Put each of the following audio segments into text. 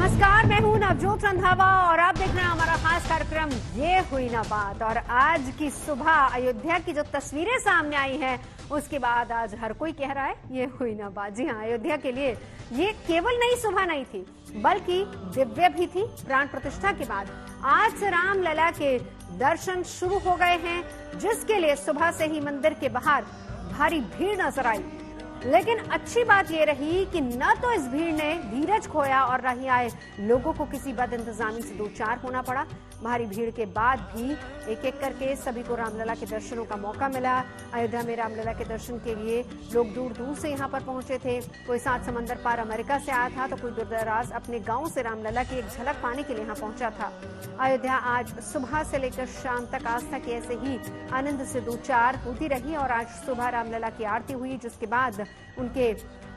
नमस्कार, मैं हूं नवजोत रंधावा और आप देख रहे हैं हमारा खास कार्यक्रम ये हुई ना बात। और आज की सुबह अयोध्या की जो तस्वीरें सामने आई हैं उसके बाद आज हर कोई कह रहा है ये हुई ना बात। जी हाँ, अयोध्या के लिए ये केवल नई सुबह नहीं थी बल्कि दिव्य भी थी। प्राण प्रतिष्ठा के बाद आज से रामलला के दर्शन शुरू हो गए हैं, जिसके लिए सुबह से ही मंदिर के बाहर भारी भीड़ नजर आई। लेकिन अच्छी बात यह रही कि न तो इस भीड़ ने धीरज खोया और रही आए लोगों को किसी बदइंतजामी से दो चार होना पड़ा। भारी भीड़ के बाद भी एक एक करके सभी को रामलला के दर्शनों का मौका मिला। अयोध्या में रामलला के दर्शन के लिए लोग दूर दूर से यहाँ पर पहुंचे थे। कोई 7 समंदर पार अमेरिका से आया था तो कोई दूर दराज अपने गांव से रामलला की एक झलक पाने के लिए यहाँ पहुंचा था। अयोध्या आज सुबह से लेकर शाम तक आस्था के ऐसे ही आनंद से दो चार होती रही और आज सुबह रामलला की आरती हुई, जिसके बाद उनके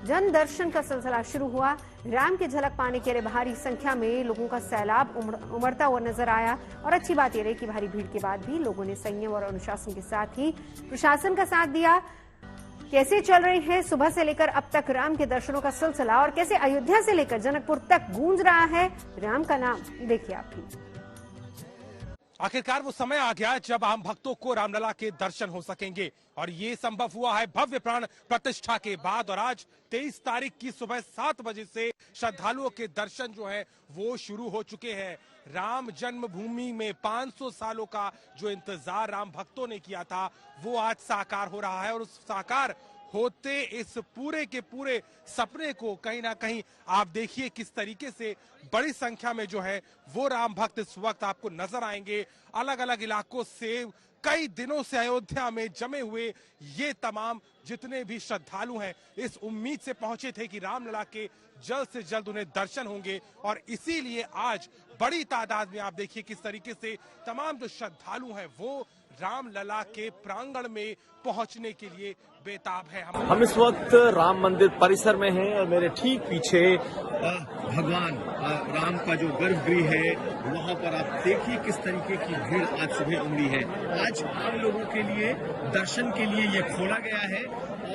जन दर्शन का सिलसिला शुरू हुआ। राम की झलक पाने के लिए भारी संख्या में लोगों का सैलाब उमड़ता हुआ नजर आया। और अच्छी बात यह रही कि भारी भीड़ के बाद भी लोगों ने संयम और अनुशासन के साथ ही प्रशासन का साथ दिया। कैसे चल रही है सुबह से लेकर अब तक राम के दर्शनों का सिलसिला और कैसे अयोध्या से लेकर जनकपुर तक गूंज रहा है राम का नाम, देखिए आप भी। आखिरकार वो समय आ गया जब आम भक्तों को रामलला के दर्शन हो सकेंगे और ये संभव हुआ है भव्य प्राण प्रतिष्ठा के बाद। और आज 23 तारीख की सुबह 7 बजे से श्रद्धालुओं के दर्शन जो है वो शुरू हो चुके हैं। राम जन्मभूमि में 500 सालों का जो इंतजार राम भक्तों ने किया था वो आज साकार हो रहा है। और उस साकार होते इस पूरे के पूरे सपने को कहीं ना कहीं आप देखिए किस तरीके से बड़ी संख्या में जो है वो राम भक्त इस वक्त आपको नजर आएंगे। अलग अलग इलाकों से कई दिनों से अयोध्या में जमे हुए ये तमाम जितने भी श्रद्धालु हैं इस उम्मीद से पहुंचे थे कि रामलला के जल्द से जल्द उन्हें दर्शन होंगे। और इसीलिए आज बड़ी तादाद में आप देखिए किस तरीके से तमाम जो श्रद्धालु हैं वो रामलला के प्रांगण में पहुंचने के लिए बेताब है। हम इस वक्त राम मंदिर परिसर में हैं और मेरे ठीक पीछे भगवान राम का जो गर्भगृह है वहां पर आप देखिए किस तरीके की भीड़ आज सुबह उमड़ी है। आज आम लोगों के लिए दर्शन के लिए ये खोला गया है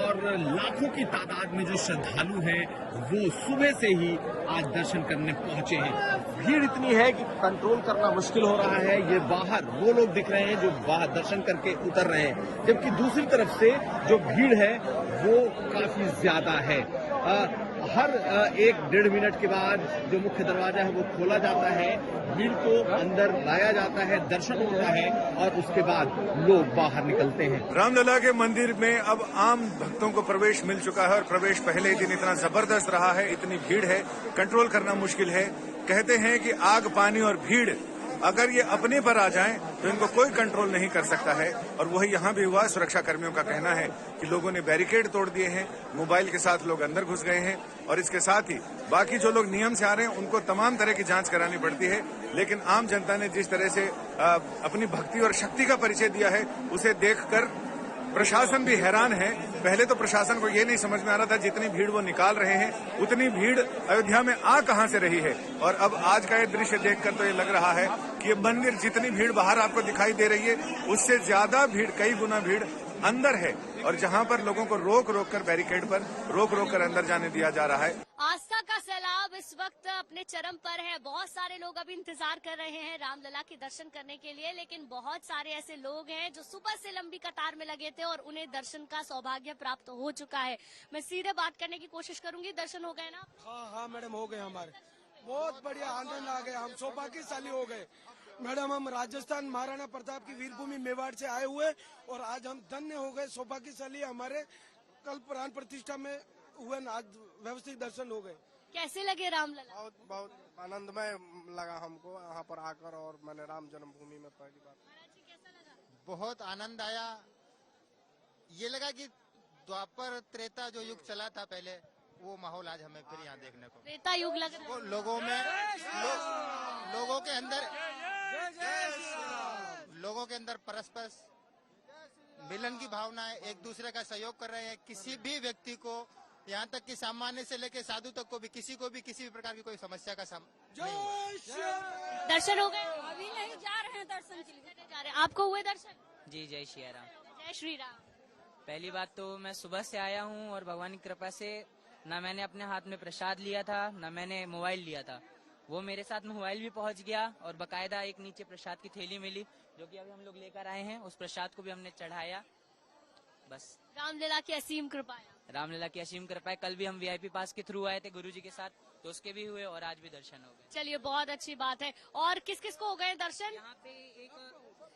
और लाखों की तादाद में जो श्रद्धालु हैं वो सुबह से ही आज दर्शन करने पहुंचे हैं। भीड़ इतनी है कि कंट्रोल करना मुश्किल हो रहा है। ये बाहर वो लोग दिख रहे हैं जो बाहर दर्शन करके उतर रहे हैं, जबकि दूसरी तरफ से जो भीड़ है वो काफी ज्यादा है। हर 1-1.5 मिनट के बाद जो मुख्य दरवाजा है वो खोला जाता है, भीड़ को अंदर लाया जाता है, दर्शन होता है और उसके बाद लोग बाहर निकलते हैं। रामलला के मंदिर में अब आम भक्तों को प्रवेश मिल चुका है और प्रवेश पहले दिन इतना जबरदस्त रहा है, इतनी भीड़ है, कंट्रोल करना मुश्किल है। कहते हैं कि आग, पानी और भीड़ अगर ये अपने पर आ जाएं तो इनको कोई कंट्रोल नहीं कर सकता है। और वही यहाँ भी हुआ। सुरक्षा कर्मियों का कहना है कि लोगों ने बैरिकेड तोड़ दिए हैं, मोबाइल के साथ लोग अंदर घुस गए हैं और इसके साथ ही बाकी जो लोग नियम से आ रहे हैं उनको तमाम तरह की जांच करानी पड़ती है। लेकिन आम जनता ने जिस तरह से अपनी भक्ति और शक्ति का परिचय दिया है उसे देखकर प्रशासन भी हैरान है। पहले तो प्रशासन को ये नहीं समझ में आ रहा था जितनी भीड़ वो निकाल रहे हैं उतनी भीड़ अयोध्या में आ कहां से रही है। और अब आज का ये दृश्य देखकर तो ये लग रहा है कि ये मंदिर जितनी भीड़ बाहर आपको दिखाई दे रही है उससे ज्यादा भीड़, कई गुना भीड़ अंदर है। और जहां पर लोगों को रोक रोक कर बैरिकेड पर रोक कर अंदर जाने दिया जा रहा है। आस्था का सैलाब इस वक्त अपने चरम पर है। बहुत सारे लोग अभी इंतजार कर रहे हैं रामलला के दर्शन करने के लिए, लेकिन बहुत सारे ऐसे लोग हैं जो सुबह से लंबी कतार में लगे थे और उन्हें दर्शन का सौभाग्य प्राप्त हो चुका है। मैं सीधे बात करने की कोशिश करूंगी। दर्शन हो गए ना? हाँ मैडम, हो गए हमारे। बहुत बढ़िया आनंद आ गया, हम सौभाग्यशाली हो गए मैडम। हम राजस्थान महाराणा प्रताप की वीरभूमि मेवाड़ से आए हुए और आज हम धन्य हो गए, सौभाग्यशाली। हमारे कल प्राण प्रतिष्ठा में हुए, आज व्यवस्थित दर्शन हो गए। कैसे लगे रामलला? बहुत आनंदमय लगा हमको यहाँ पर आकर और मैंने राम जन्मभूमि में पहली बार। कैसा लगा? बहुत आनंद आया। ये लगा कि द्वापर त्रेता जो युग चला था पहले वो माहौल आज हमें फिर यहाँ देखने को। त्रेता युग लग रहा है लोगों में, लोगों के अंदर परस्पर मिलन की भावना है, एक दूसरे का सहयोग कर रहे हैं। किसी भी व्यक्ति को, यहाँ तक कि सामान्य से लेकर साधु तक को भी, किसी को भी किसी भी प्रकार की कोई समस्या का दर्शन हो गए? अभी नहीं, जा रहे हैं दर्शन के लिए। जा रहे हैं। आपको हुए दर्शन? जी, जय श्री राम। जय श्री राम। पहली बात तो मैं सुबह से आया हूँ और भगवान की कृपा से ना मैंने अपने हाथ में प्रसाद लिया था ना मैंने मोबाइल लिया था वो मेरे साथ मोबाइल भी पहुंच गया और बकायदा एक नीचे प्रसाद की थैली मिली जो कि अभी हम लोग लेकर आए हैं। उस प्रसाद को भी हमने चढ़ाया। बस रामलीला की असीम कृपा है। रामलीला की असीम कृपा है। कल भी हम वीआईपी पास के थ्रू आए थे गुरुजी के साथ, तो उसके भी हुए और आज भी दर्शन हो गए। चलिए बहुत अच्छी बात है। और किस किस को हो गए दर्शन?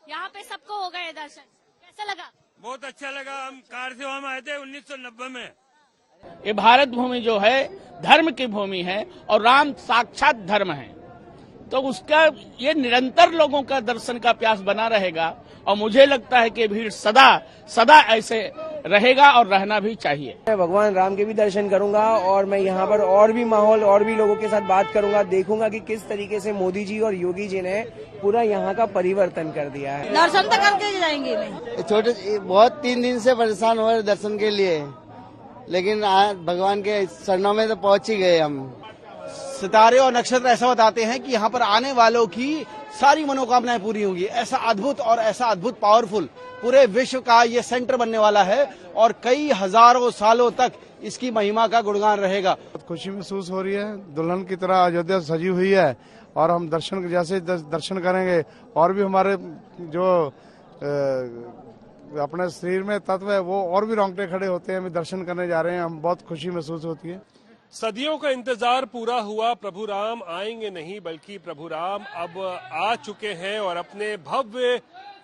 यहाँ पे सबको हो गए दर्शन। कैसा लगा? बहुत अच्छा लगा। हम कार से हम आए थे 1990 में। ये भारत भूमि जो है धर्म की भूमि है और राम साक्षात धर्म है, तो उसका ये निरंतर लोगों का दर्शन का प्यास बना रहेगा और मुझे लगता है कि भीड़ सदा सदा ऐसे रहेगा और रहना भी चाहिए। मैं भगवान राम के भी दर्शन करूंगा और मैं यहाँ पर और भी माहौल और भी लोगों के साथ बात करूंगा, देखूंगा कि किस तरीके से मोदी जी और योगी जी ने पूरा यहाँ का परिवर्तन कर दिया है। दर्शन तो करके जाएंगे। छोटे बहुत 3 दिन से परेशान हो रहे दर्शन के लिए, लेकिन आज भगवान के चरणों में तो पहुंच ही गए हम। सितारे और नक्षत्र ऐसा बताते हैं कि यहाँ पर आने वालों की सारी मनोकामनाएं पूरी होंगी। ऐसा अद्भुत और ऐसा अद्भुत पावरफुल पूरे विश्व का ये सेंटर बनने वाला है और कई हजारों सालों तक इसकी महिमा का गुणगान रहेगा। बहुत खुशी महसूस हो रही है। दुल्हन की तरह अयोध्या सजी हुई है और हम जैसे दर्शन करेंगे और भी हमारे जो अपने शरीर में तत्व है वो और भी रोंगटे खड़े होते हैं। हम दर्शन करने जा रहे हैं, हम बहुत खुशी महसूस होती है। सदियों का इंतजार पूरा हुआ। प्रभु राम आएंगे नहीं बल्कि प्रभु राम अब आ चुके हैं और अपने भव्य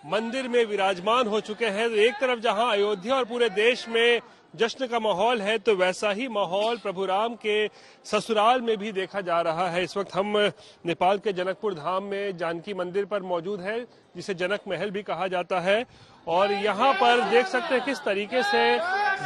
मंदिर में विराजमान हो चुके हैं। एक तरफ जहां अयोध्या और पूरे देश में जश्न का माहौल है, तो वैसा ही माहौल प्रभु राम के ससुराल में भी देखा जा रहा है। इस वक्त हम नेपाल के जनकपुर धाम में जानकी मंदिर पर मौजूद है, जिसे जनक महल भी कहा जाता है। और यहाँ पर देख सकते हैं किस तरीके से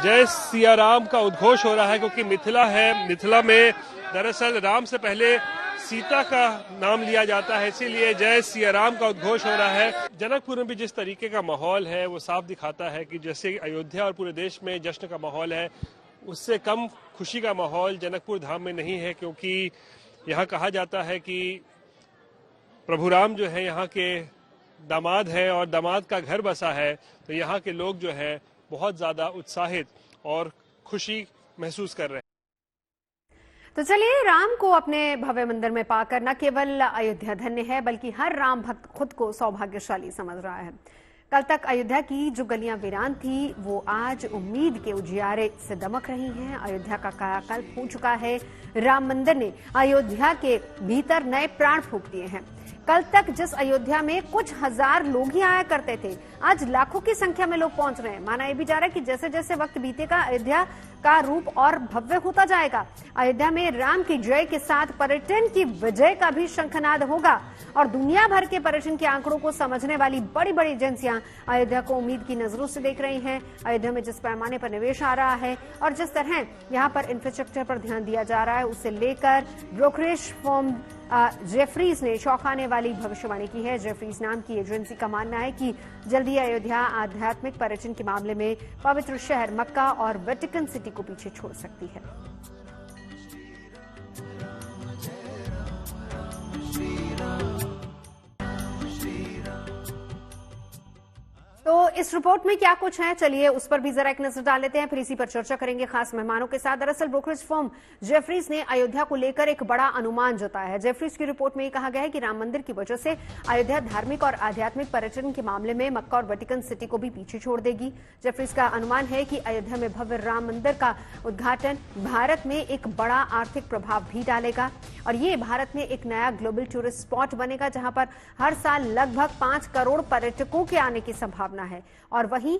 जय सिया राम का उद्घोष हो रहा है, क्योंकि मिथिला है। मिथिला में दरअसल राम से पहले सीता का नाम लिया जाता है, इसीलिए जय सिया राम का उद्घोष हो रहा है। जनकपुर में भी जिस तरीके का माहौल है वो साफ दिखाता है कि जैसे अयोध्या और पूरे देश में जश्न का माहौल है, उससे कम खुशी का माहौल जनकपुर धाम में नहीं है, क्योंकि यहाँ कहा जाता है कि प्रभु राम जो है यहाँ के दामाद है और दामाद का घर बसा है, तो यहाँ के लोग जो है बहुत ज्यादा उत्साहित और खुशी महसूस कर रहे हैं। तो चलिए, राम को अपने भव्य मंदिर में पाकर न केवल अयोध्या धन्य है बल्कि हर राम भक्त खुद को सौभाग्यशाली समझ रहा है। कल तक अयोध्या की जो गलियां वीरान थी वो आज उम्मीद के उजियारे से दमक रही हैं। अयोध्या का कायाकल्प हो चुका है। राम मंदिर ने अयोध्या के भीतर नए प्राण फूंक दिए हैं। कल तक जिस अयोध्या में कुछ हजार लोग ही आया करते थे, आज लाखों की संख्या में लोग पहुंच रहे हैं। माना यह भी जा रहा है कि जैसे जैसे वक्त बीतेगा अयोध्या का रूप और भव्य होता जाएगा। अयोध्या में राम की जय के साथ पर्यटन की विजय का भी शंखनाद होगा और दुनिया भर के पर्यटन के आंकड़ों को समझने वाली बड़ी बड़ी एजेंसियां अयोध्या को उम्मीद की नजरों से देख रही हैं। अयोध्या में जिस पैमाने पर निवेश आ रहा है और जिस तरह यहां पर इंफ्रास्ट्रक्चर पर ध्यान दिया जा रहा है, उसे लेकर ब्रोकरेज फर्म जेफरीज ने चौंकाने वाली भविष्यवाणी की है। जेफरीज नाम की एजेंसी का मानना है कि जल्दी अयोध्या आध्यात्मिक पर्यटन के मामले में पवित्र शहर मक्का और वेटिकन सिटी को पीछे छोड़ सकती है। तो इस रिपोर्ट में क्या कुछ है, चलिए उस पर भी जरा एक नजर डाल लेते हैं, फिर इसी पर चर्चा करेंगे खास मेहमानों के साथ। दरअसल ब्रोकरेज फर्म जेफरीज ने अयोध्या को लेकर एक बड़ा अनुमान जताया है। जेफरीज की रिपोर्ट में कहा गया है कि राम मंदिर की वजह से अयोध्या धार्मिक और आध्यात्मिक पर्यटन के मामले में मक्का और वेटिकन सिटी को भी पीछे छोड़ देगी। जेफरीज का अनुमान है कि अयोध्या में भव्य राम मंदिर का उद्घाटन भारत में एक बड़ा आर्थिक प्रभाव भी डालेगा और ये भारत में एक नया ग्लोबल टूरिस्ट स्पॉट बनेगा, जहां पर हर साल लगभग 5 करोड़ पर्यटकों के आने की संभावना है। और वहीं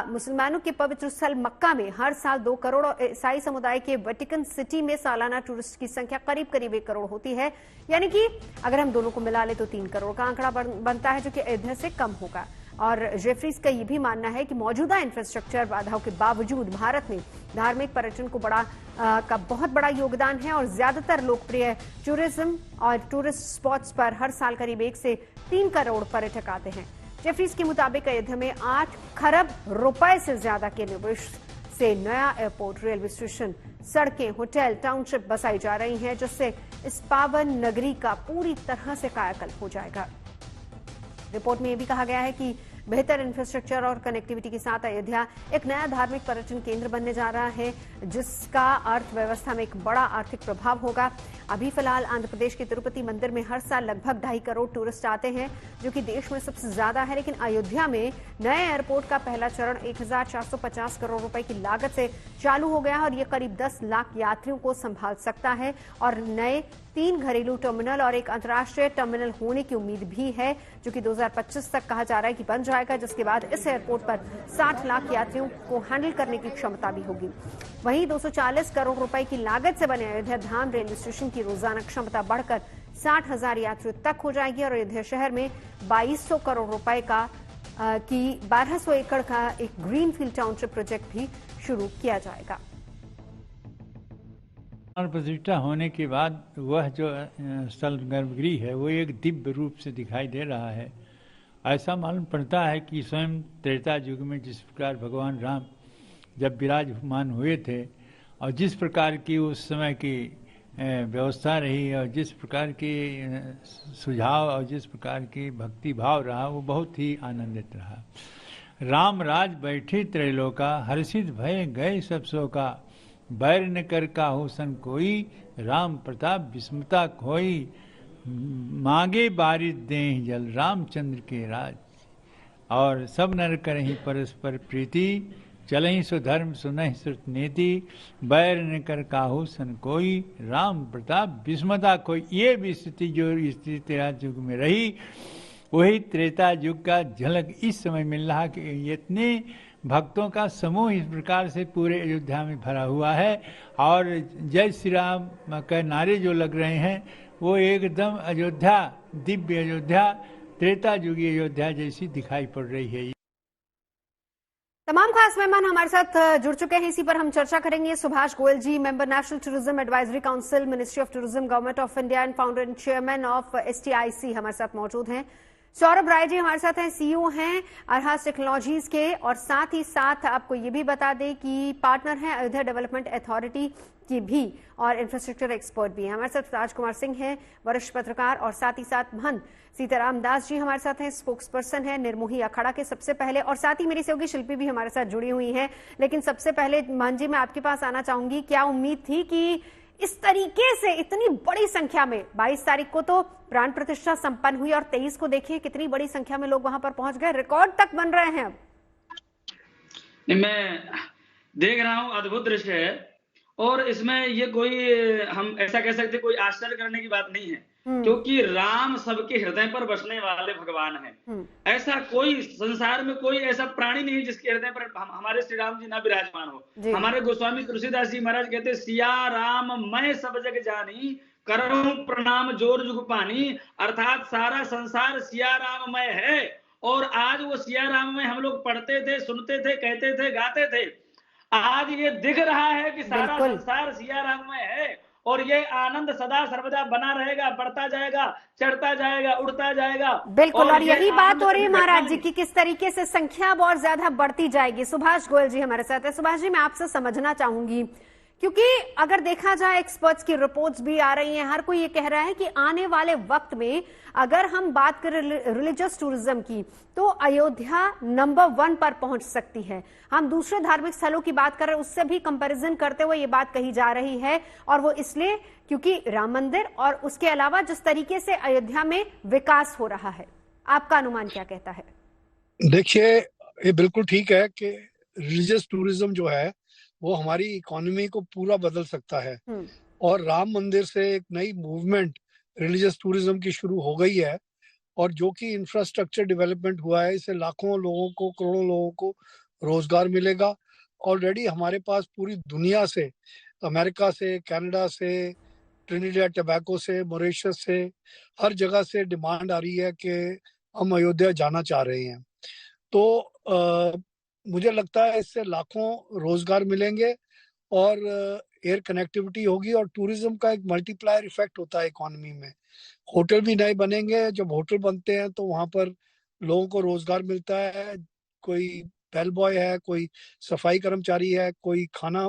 मुसलमानों के पवित्र स्थल मक्का में हर साल 2 करोड़ और ईसाई समुदाय के वेटिकन सिटी में सालाना टूरिस्ट की संख्या करीब 1 करोड़ होती है। यानी कि अगर हम दोनों को मिला ले तो 3 करोड़ का आंकड़ा बनता है, जो कि अयोध्या से कम होगा। और जेफरीज का यह भी मानना है कि मौजूदा इंफ्रास्ट्रक्चर बाधाओं के बावजूद भारत में धार्मिक पर्यटन को का बहुत बड़ा योगदान है और ज्यादातर लोकप्रिय टूरिज्म और टूरिस्ट स्पॉट्स पर हर साल करीब 1 से 3 करोड़ पर्यटक आते हैं। जेफरीज के मुताबिक अयोध्या में 8 खरब रुपए से ज्यादा के निवेश से नया एयरपोर्ट, रेलवे स्टेशन, सड़कें, होटल, टाउनशिप बसाई जा रही हैं, जिससे इस पावन नगरी का पूरी तरह से कायाकल्प हो जाएगा। रिपोर्ट में यह भी कहा गया है कि बेहतर इंफ्रास्ट्रक्चर और कनेक्टिविटी के साथ अयोध्या एक नया धार्मिक पर्यटन केंद्र बनने जा रहा है, जिसका अर्थव्यवस्था में एक बड़ा आर्थिक प्रभाव होगा। अभी फिलहाल आंध्र प्रदेश के तिरुपति मंदिर में हर साल लगभग 2.5 करोड़ टूरिस्ट आते हैं, जो कि देश में सबसे ज्यादा है। लेकिन अयोध्या में नए एयरपोर्ट का पहला चरण 1450 करोड़ रुपए की लागत से चालू हो गया है और ये करीब 10 लाख यात्रियों को संभाल सकता है और नए 3 घरेलू टर्मिनल और एक अंतर्राष्ट्रीय टर्मिनल होने की उम्मीद भी है, जो कि 2025 तक कहा जा रहा है कि बन जाएगा, जिसके बाद इस एयरपोर्ट पर 60 लाख यात्रियों को हैंडल करने की क्षमता भी होगी। वहीं 240 करोड़ रुपए की लागत से बने अयोध्या धाम रेलवे स्टेशन की रोजाना क्षमता बढ़कर 60,000 यात्रियों तक हो जाएगी और अयोध्या शहर में 2200 करोड़ रुपए का 1200 एकड़ का एक ग्रीनफील्ड टाउनशिप प्रोजेक्ट भी शुरू किया जाएगा। प्राण प्रतिष्ठा होने के बाद वह जो स्थल गर्भगृह है वो एक दिव्य रूप से दिखाई दे रहा है। ऐसा मालूम पड़ता है कि स्वयं त्रेता युग में जिस प्रकार भगवान राम जब विराजमान हुए थे और जिस प्रकार की उस समय की व्यवस्था रही और जिस प्रकार के सुझाव और जिस प्रकार की भक्ति भाव रहा, वो बहुत ही आनंदित रहा। राम राज बैठे त्रैलोका, हर्षित भय गए सब शोका, बैर न कर काहू सन कोई, राम प्रताप विस्मता खोई, मांगे बारिश देह जल, रामचंद्र के राज। और सब नर करहि परस्पर प्रीति, चलहि सुधर्म सुनहि श्रुत नीति, बैर न कर काहू सन कोई, राम प्रताप विस्मता खोई। ये भी स्थिति जो स्थिति त्रेता युग में रही, वही त्रेता युग का झलक इस समय मिल रहा कि इतने भक्तों का समूह इस प्रकार से पूरे अयोध्या में भरा हुआ है और जय श्री राम का नारे जो लग रहे हैं वो एकदम अयोध्या, दिव्य अयोध्या, त्रेता युगी अयोध्या जैसी दिखाई पड़ रही है। तमाम खास मेहमान हमारे साथ जुड़ चुके हैं, इसी पर हम चर्चा करेंगे। Subhash Goyal ji, member national tourism advisory council, ministry of tourism, government of India and founder and chairman of STIC हमारे साथ मौजूद हैं। सौरभ राय जी हमारे साथ हैं, CEO हैं अरहास टेक्नोलॉजीज के और साथ ही साथ आपको ये भी बता दें कि पार्टनर हैं अयोध्या डेवलपमेंट अथॉरिटी की भी और इंफ्रास्ट्रक्चर एक्सपर्ट भी हैं। हमारे साथ राजकुमार सिंह हैं, वरिष्ठ पत्रकार, और साथ ही साथ महंत सीताराम दास जी हमारे साथ हैं, स्पोक्स पर्सन है निर्मोही अखाड़ा के सबसे पहले, और साथ ही मेरी सहयोगी शिल्पी भी हमारे साथ जुड़ी हुई हैं। लेकिन सबसे पहले महंत जी मैं आपके पास आना चाहूंगी, क्या उम्मीद थी कि इस तरीके से इतनी बड़ी संख्या में 22 तारीख को तो प्राण प्रतिष्ठा संपन्न हुई और 23 को देखिए कितनी बड़ी संख्या में लोग वहां पर पहुंच गए, रिकॉर्ड तक बन रहे हैं। अब नहीं, मैं देख रहा हूं अद्भुत दृश्य है और इसमें ये कोई हम ऐसा कह सकते कोई आश्चर्य करने की बात नहीं है, क्योंकि राम सबके हृदय पर बसने वाले भगवान हैं। ऐसा कोई संसार में कोई ऐसा प्राणी नहीं जिसके हृदय पर हमारे श्री राम जी ना विराजमान हो। हमारे गोस्वामी तुलसीदास जी महाराज कहते, सिया राम मैं सब जग जानी, करूं प्रणाम जोर जुग पानी। अर्थात सारा संसार सिया राममय है और आज वो सिया राममय हम लोग पढ़ते थे, सुनते थे, कहते थे, गाते थे। आज ये दिख रहा है कि सारा संसार सिया राममय है और ये आनंद सदा सर्वदा बना रहेगा, बढ़ता जाएगा, चढ़ता जाएगा, उड़ता जाएगा। बिल्कुल, और यही बात हो रही है महाराज जी की किस तरीके से संख्या बहुत ज्यादा बढ़ती जाएगी। सुभाष गोयल जी हमारे साथ है। सुभाष जी, मैं आपसे समझना चाहूंगी, क्योंकि अगर देखा जाए एक्सपर्ट्स की रिपोर्ट्स भी आ रही हैं, हर कोई ये कह रहा है कि आने वाले वक्त में अगर हम बात करें रिलीजियस टूरिज्म की तो अयोध्या नंबर 1 पर पहुंच सकती है। हम दूसरे धार्मिक स्थलों की बात कर रहे हैं, उससे भी कंपैरिजन करते हुए ये बात कही जा रही है, और वो इसलिए क्योंकि राम मंदिर और उसके अलावा जिस तरीके से अयोध्या में विकास हो रहा है। आपका अनुमान क्या कहता है? देखिए, ये बिल्कुल ठीक है कि रिलीजियस टूरिज्म जो है वो हमारी इकोनॉमी को पूरा बदल सकता है और राम मंदिर से एक नई मूवमेंट रिलीजियस टूरिज्म की शुरू हो गई है और जो कि इंफ्रास्ट्रक्चर डेवलपमेंट हुआ है, इससे लाखों लोगों को, करोड़ों लोगों को रोजगार मिलेगा। ऑलरेडी हमारे पास पूरी दुनिया से, अमेरिका से, कनाडा से, ट्रिनिडाद टोबैगो से, मॉरिशस से, हर जगह से डिमांड आ रही है कि हम अयोध्या जाना चाह रहे हैं। तो मुझे लगता है इससे लाखों रोजगार मिलेंगे और एयर कनेक्टिविटी होगी और टूरिज्म का एक मल्टीप्लायर इफेक्ट होता है इकोनॉमी में। होटल भी नए बनेंगे, जब होटल बनते हैं तो वहां पर लोगों को रोजगार मिलता है। कोई बेल बॉय है, कोई सफाई कर्मचारी है, कोई खाना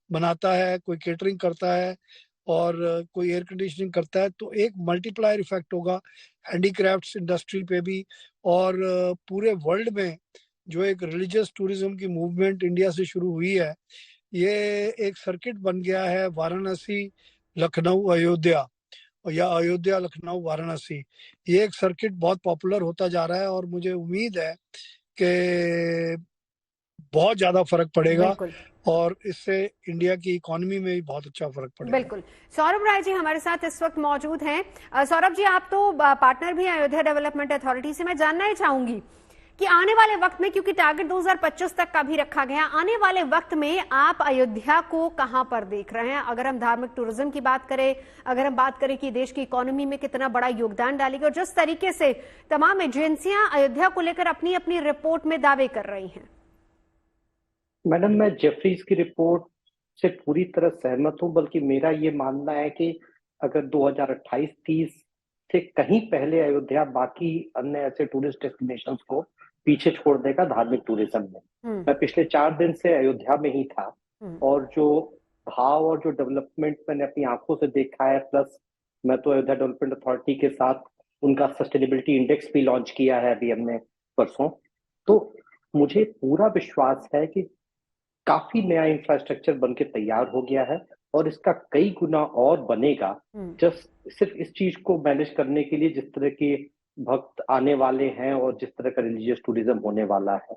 बनाता है, कोई केटरिंग करता है और कोई एयर कंडीशनिंग करता है तो एक मल्टीप्लायर इफेक्ट होगा हैंडीक्राफ्ट्स इंडस्ट्री पे भी, और पूरे वर्ल्ड में जो एक रिलीजियस टूरिज्म की मूवमेंट इंडिया से शुरू हुई है, ये एक सर्किट बन गया है वाराणसी लखनऊ अयोध्या, या अयोध्या लखनऊ वाराणसी। ये एक सर्किट बहुत पॉपुलर होता जा रहा है और मुझे उम्मीद है कि बहुत ज्यादा फर्क पड़ेगा और इससे इंडिया की इकोनॉमी में भी बहुत अच्छा फर्क पड़ेगा। बिल्कुल। सौरभ राय जी हमारे साथ इस वक्त मौजूद हैं। सौरभ जी, आप तो पार्टनर भी हैं अयोध्या डेवलपमेंट अथॉरिटी से। मैं जानना ही चाहूंगी कि आने वाले वक्त में, क्योंकि टारगेट 2025 तक का भी रखा गया, आने वाले वक्त में आप अयोध्या को कहां पर देख रहे हैं? अगर हम धार्मिक टूरिज्म की बात करें, अगर हम बात करें कि देश की इकोनॉमी में कितना बड़ा योगदान डालेगी, और जिस तरीके से तमाम एजेंसियां अयोध्या को लेकर अपनी अपनी रिपोर्ट में दावे कर रही हैं। मैडम, मैं जेफरीज की रिपोर्ट से पूरी तरह सहमत हूं, बल्कि मेरा ये मानना है कि अगर 2028-30 से कहीं पहले अयोध्या बाकी अन्य ऐसे टूरिस्ट डेस्टिनेशंस को पीछे छोड़ देगा धार्मिक टूरिज्म में। मैं पिछले 4 दिन से अयोध्या में ही था और जो भाव और जो डेवलपमेंट मैंने अपनी आंखों से देखा है, प्लस मैं तो अयोध्या डेवलपमेंट अथॉरिटी के साथ उनका सस्टेनेबिलिटी इंडेक्स भी लॉन्च किया है अभी हमने परसों, तो मुझे पूरा विश्वास है कि काफी नया इंफ्रास्ट्रक्चर बनके तैयार हो गया है और इसका कई गुना और बनेगा, जस्ट सिर्फ इस चीज को मैनेज करने के लिए जिस तरह के भक्त आने वाले हैं और जिस तरह का रिलीजियस टूरिज्म होने वाला है।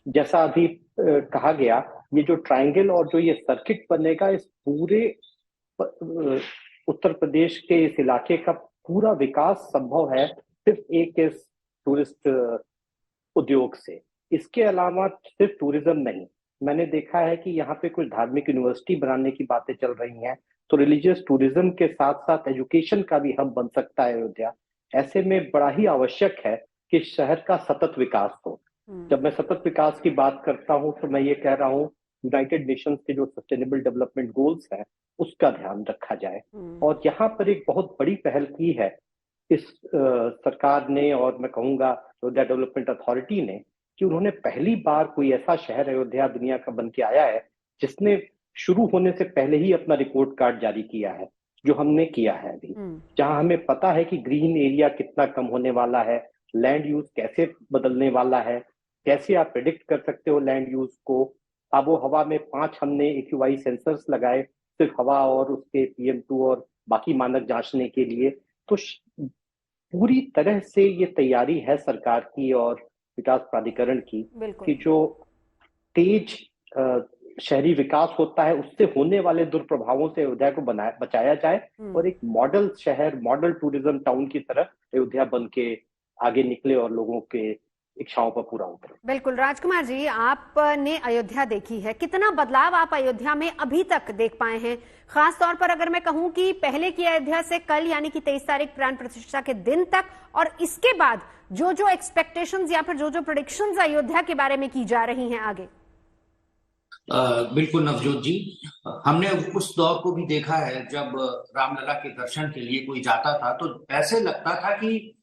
जैसा अभी कहा गया, ये जो ट्रायंगल और जो ये सर्किट बनेगा, इस पूरे उत्तर प्रदेश के इस इलाके का पूरा विकास संभव है सिर्फ एक इस टूरिस्ट उद्योग से। इसके अलावा सिर्फ टूरिज्म नहीं, मैंने देखा है कि यहाँ पे कुछ धार्मिक यूनिवर्सिटी बनाने की बातें चल रही हैं, तो रिलीजियस टूरिज्म के साथ साथ एजुकेशन का भी हब बन सकता है अयोध्या। ऐसे में बड़ा ही आवश्यक है कि शहर का सतत विकास हो। जब मैं सतत विकास की बात करता हूँ तो मैं ये कह रहा हूँ यूनाइटेड नेशंस के जो सस्टेनेबल डेवलपमेंट गोल्स हैं उसका ध्यान रखा जाए। और यहाँ पर एक बहुत बड़ी पहल की है इस सरकार ने, और मैं कहूँगा अयोध्या डेवलपमेंट अथॉरिटी ने, कि उन्होंने पहली बार कोई ऐसा शहर अयोध्या दुनिया का बन के आया है जिसने शुरू होने से पहले ही अपना रिपोर्ट कार्ड जारी किया है, जो हमने किया है अभी, जहां हमें पता है कि ग्रीन एरिया कितना कम होने वाला है, लैंड यूज कैसे बदलने वाला है, कैसे आप प्रेडिक्ट कर सकते हो लैंड यूज को। आबो हवा में 5 हमने AQI सेंसर्स लगाए सिर्फ हवा और उसके PM2 और बाकी मानक जांचने के लिए। तो पूरी तरह से ये तैयारी है सरकार की और विकास प्राधिकरण की कि जो तेज शहरी विकास होता है उससे होने वाले दुष्प्रभावों से अयोध्या को बचाया जाए और एक मॉडल शहर, मॉडल टूरिज्म टाउन की तरह अयोध्या बन के आगे निकले और लोगों के इच्छाओं पर पूरा उतरे। बिल्कुल। राजकुमार जी, आपने अयोध्या देखी है, कितना बदलाव आप अयोध्या में अभी तक देख पाए हैं? खास तौर पर अगर मैं कहूं कि पहले की अयोध्या से कल यानी कि 23 तारीख प्राण प्रतिष्ठा के दिन तक, और इसके बाद जो जो एक्सपेक्टेशंस या फिर जो जो प्रेडिक्शंस अयोध्या के बारे में की जा रही हैं आगे। बिल्कुल नवजोत जी, हमने उस दौर को भी देखा है जब रामलला के दर्शन के लिए कोई जाता था तो ऐसे लगता था कि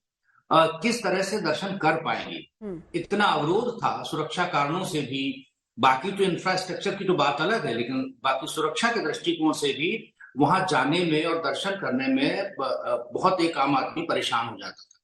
किस तरह से दर्शन कर पाएंगे। इतना अवरोध था सुरक्षा कारणों से भी, बाकी तो इंफ्रास्ट्रक्चर की तो बात अलग है, लेकिन बाकी सुरक्षा के दृष्टिकोण से भी वहां जाने में और दर्शन करने में बहुत एक आम आदमी परेशान हो जाता था।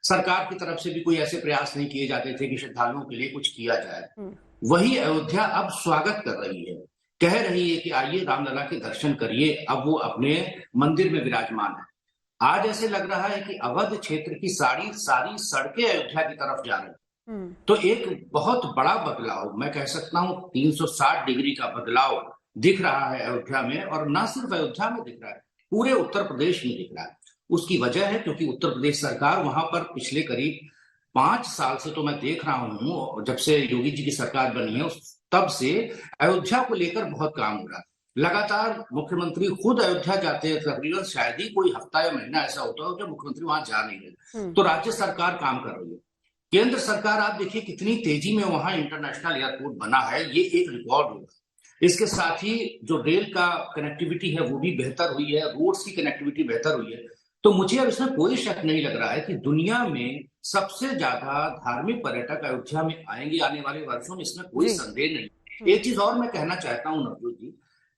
सरकार की तरफ से भी कोई ऐसे प्रयास नहीं किए जाते थे कि श्रद्धालुओं के लिए कुछ किया जाए। वही अयोध्या अब स्वागत कर रही है, कह रही है कि आइए रामलला के दर्शन करिए। अब वो अपने मंदिर में विराजमान है। आज ऐसे लग रहा है कि अवध क्षेत्र की सारी सड़कें अयोध्या की तरफ जा रही हैं। तो एक बहुत बड़ा बदलाव, मैं कह सकता हूँ 360 डिग्री का बदलाव दिख रहा है अयोध्या में, और न सिर्फ अयोध्या में दिख रहा है, पूरे उत्तर प्रदेश में दिख रहा है। उसकी वजह है क्योंकि उत्तर प्रदेश सरकार वहां पर पिछले करीब 5 साल से, तो मैं देख रहा हूँ जब से योगी जी की सरकार बनी है तब से अयोध्या को लेकर बहुत काम हो रहा है। लगातार मुख्यमंत्री खुद अयोध्या जाते हैं, तकरीबन शायद ही कोई हफ्ता या महीना ऐसा होता है जब मुख्यमंत्री वहां जा नहीं रहे। तो राज्य सरकार काम कर रही है। केंद्र सरकार आप देखिए कितनी तेजी में वहां इंटरनेशनल एयरपोर्ट बना है, ये एक रिकॉर्ड होगा। इसके साथ ही जो रेल का कनेक्टिविटी है वो भी बेहतर हुई है, रोड्स की कनेक्टिविटी बेहतर हुई है। तो मुझे अब इसमें कोई शक नहीं लग रहा है कि दुनिया में सबसे ज्यादा धार्मिक पर्यटक अयोध्या में आएंगे आने वाले वर्षों में, इसमें कोई संदेह नहीं। एक चीज और मैं कहना चाहता हूँ नवजोत जी,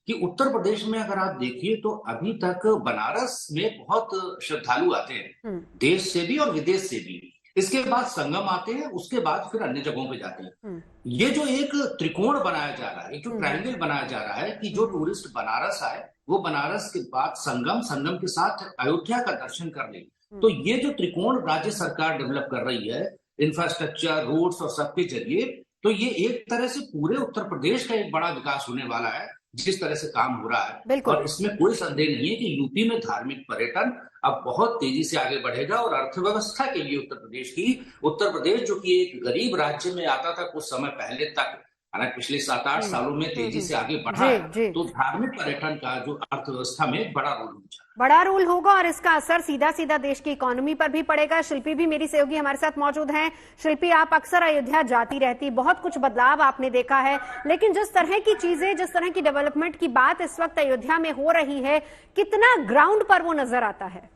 कि उत्तर प्रदेश में अगर आप देखिए तो अभी तक बनारस में बहुत श्रद्धालु आते हैं, देश से भी और विदेश से भी। इसके बाद संगम आते हैं, उसके बाद फिर अन्य जगहों पे जाते हैं। ये जो एक त्रिकोण बनाया जा रहा है, एक जो ट्रायंगल बनाया जा रहा है कि जो टूरिस्ट बनारस आए वो बनारस के बाद संगम, संगम के साथ अयोध्या का दर्शन कर ले, तो ये जो त्रिकोण राज्य सरकार डेवलप कर रही है, इंफ्रास्ट्रक्चर, रोड्स और सबके जरिए, तो ये एक तरह से पूरे उत्तर प्रदेश का एक बड़ा विकास होने वाला है जिस तरह से काम हो रहा है। और इसमें कोई संदेह नहीं है कि यूपी में धार्मिक पर्यटन अब बहुत तेजी से आगे बढ़ेगा और अर्थव्यवस्था के लिए उत्तर प्रदेश जो कि एक गरीब राज्य में आता था कुछ समय पहले तक, पिछले 7-8 सालों में तेजी से आगे बढ़ा है, तो धार्मिक पर्यटन का जो अर्थव्यवस्था में बड़ा रोल होगा और इसका असर सीधा सीधा देश की इकोनॉमी पर भी पड़ेगा। शिल्पी भी मेरी सहयोगी हमारे साथ मौजूद हैं। शिल्पी, आप अक्सर अयोध्या जाती रहती, बहुत कुछ बदलाव आपने देखा है, लेकिन जिस तरह की चीजें, जिस तरह की डेवलपमेंट की बात इस वक्त अयोध्या में हो रही है, कितना ग्राउंड पर वो नजर आता है?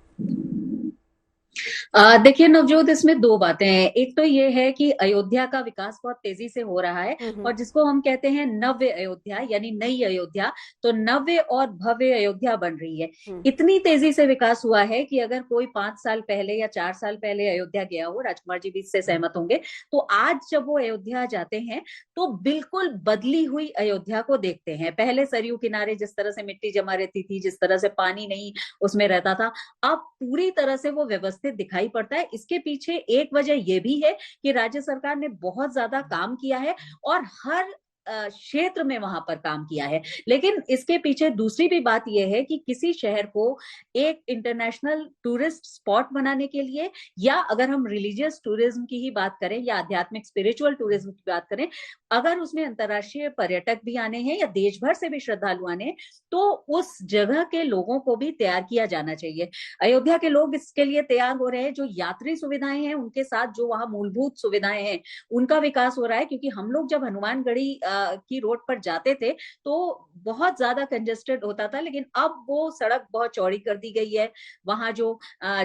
देखिए नवजोत, इसमें दो बातें हैं। एक तो ये है कि अयोध्या का विकास बहुत तेजी से हो रहा है और जिसको हम कहते हैं नव्य अयोध्या यानी नई अयोध्या, तो नव्य और भव्य अयोध्या बन रही है। इतनी तेजी से विकास हुआ है कि अगर कोई 5 साल पहले या 4 साल पहले अयोध्या गया हो, राजकुमार जी भी इससे सहमत होंगे, तो आज जब वो अयोध्या जाते हैं तो बिल्कुल बदली हुई अयोध्या को देखते हैं। पहले सरयू किनारे जिस तरह से मिट्टी जमा रहती थी, जिस तरह से पानी नहीं उसमें रहता था, अब पूरी तरह से वो व्यवस्थित दिखाई पड़ता है। इसके पीछे एक वजह यह भी है कि राज्य सरकार ने बहुत ज्यादा काम किया है और हर क्षेत्र में वहां पर काम किया है। लेकिन इसके पीछे दूसरी भी बात यह है कि किसी शहर को एक इंटरनेशनल टूरिस्ट स्पॉट बनाने के लिए, या अगर हम रिलीजियस टूरिज्म की ही बात करें या आध्यात्मिक स्पिरिचुअल टूरिज्म की बात करें, अगर उसमें अंतर्राष्ट्रीय पर्यटक भी आने हैं या देश भर से भी श्रद्धालु आने हैं, तो उस जगह के लोगों को भी तैयार किया जाना चाहिए। अयोध्या के लोग इसके लिए तैयार हो रहे हैं। जो यात्री सुविधाएं हैं उनके साथ जो वहां मूलभूत सुविधाएं हैं उनका विकास हो रहा है, क्योंकि हम लोग जब हनुमानगढ़ी की रोड पर जाते थे तो बहुत ज्यादा कंजेस्टेड होता था, लेकिन अब वो सड़क बहुत चौड़ी कर दी गई है। वहां जो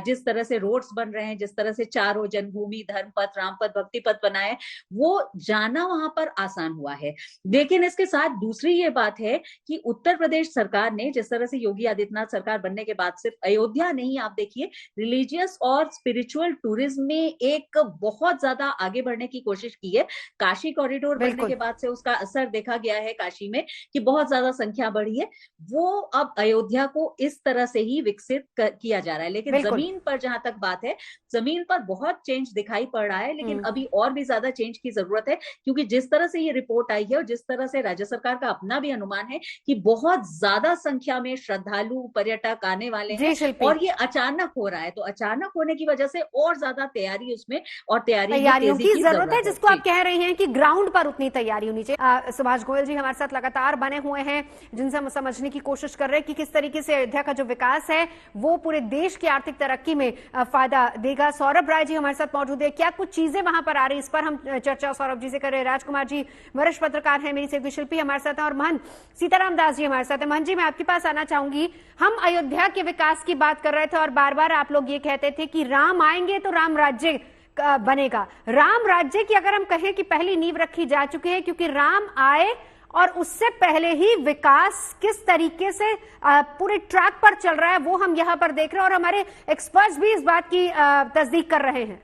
जिस तरह से रोड्स बन रहे हैं, जिस तरह से चारों जन्मभूमि, धर्मपथ, रामपथ, भक्तिपथ बनाए, वो जाना वहां पर आसान हुआ है। लेकिन इसके साथ दूसरी ये बात है कि उत्तर प्रदेश सरकार ने, जिस तरह से योगी आदित्यनाथ सरकार बनने के बाद सिर्फ अयोध्या नहीं, आप देखिए रिलीजियस और स्पिरिचुअल टूरिज्म में एक बहुत ज्यादा आगे बढ़ने की कोशिश की है। काशी कॉरिडोर बनने के बाद से उसका असर देखा गया है काशी में कि बहुत ज्यादा संख्या बढ़ी है। वो अब अयोध्या को इस तरह से ही विकसित किया जा रहा है। लेकिन जमीन पर जहां तक बात है, जमीन पर बहुत चेंज दिखाई पड़ रहा है, लेकिन अभी और भी ज्यादा चेंज की जरूरत है, क्योंकि जिस तरह से ये रिपोर्ट आई है और जिस तरह से राज्य सरकार का अपना भी अनुमान है कि बहुत ज्यादा संख्या में श्रद्धालु पर्यटक आने वाले हैं और ये अचानक हो रहा है, तो अचानक होने की वजह से और ज्यादा तैयारी उसमें और तैयारियों की जरूरत है, जिसको आप कह रहे हैं कि ग्राउंड पर उतनी तैयारी होनी चाहिए। सुभाष गोयल जी हमारे साथ लगातार बने हुए हैं, जिनसे हम समझने की कोशिश कर रहे हैं कि किस तरीके से अयोध्या का जो विकास है वो पूरे देश की आर्थिक तरक्की में फायदा देगा। सौरभ राय जी हमारे साथ मौजूद है, क्या कुछ चीजें वहां पर आ रही, इस पर हम चर्चा सौरभ जी से कर रहे हैं। राजकुमार जी वरिष्ठ पत्रकार हैं, मेरी सहयोगी शिल्पी हमारे साथ है और महंत सीताराम दास जी हमारे साथ है। महंत जी, मैं आपके पास आना चाहूंगी। हम अयोध्या के विकास की बात कर रहे थे और बार बार आप लोग ये कहते थे कि राम आएंगे तो राम राज्य बनेगा। राम राज्य की अगर हम कहें कि पहली नींव रखी जा चुकी है, क्योंकि राम आए और उससे पहले ही विकास किस तरीके से पूरे ट्रैक पर चल रहा है वो हम यहाँ पर देख रहे हैं और हमारे एक्सपर्ट्स भी इस बात की तस्दीक कर रहे हैं।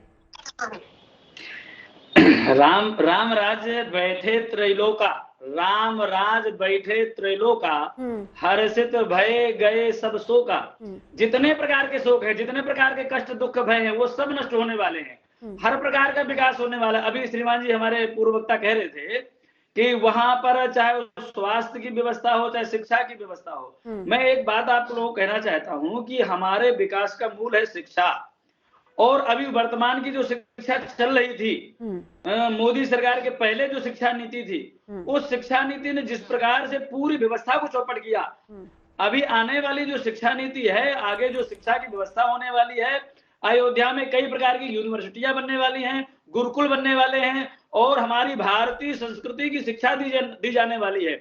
राम राज्य बैठे त्रैलोका, राम राज बैठे त्रैलोका, हर्षित भय गए सब शोका। जितने प्रकार के शोक है, जितने प्रकार के कष्ट दुख भय है, वो सब नष्ट होने वाले हैं। हर प्रकार का विकास होने वाला है। अभी श्रीमान जी हमारे पूर्व वक्ता कह रहे थे कि वहां पर चाहे स्वास्थ्य की व्यवस्था हो, चाहे शिक्षा की व्यवस्था हो। मैं एक बात आप लोगों को कहना चाहता हूं कि हमारे विकास का मूल है शिक्षा, और अभी वर्तमान की जो शिक्षा चल रही थी, मोदी सरकार के पहले जो शिक्षा नीति थी, उस शिक्षा नीति ने जिस प्रकार से पूरी व्यवस्था को चौपट किया, अभी आने वाली जो शिक्षा नीति है, आगे जो शिक्षा की व्यवस्था होने वाली है, अयोध्या में कई प्रकार की यूनिवर्सिटियां बनने वाली हैं, गुरुकुल बनने वाले हैं, और हमारी भारतीय संस्कृति की शिक्षा दी जाने वाली है।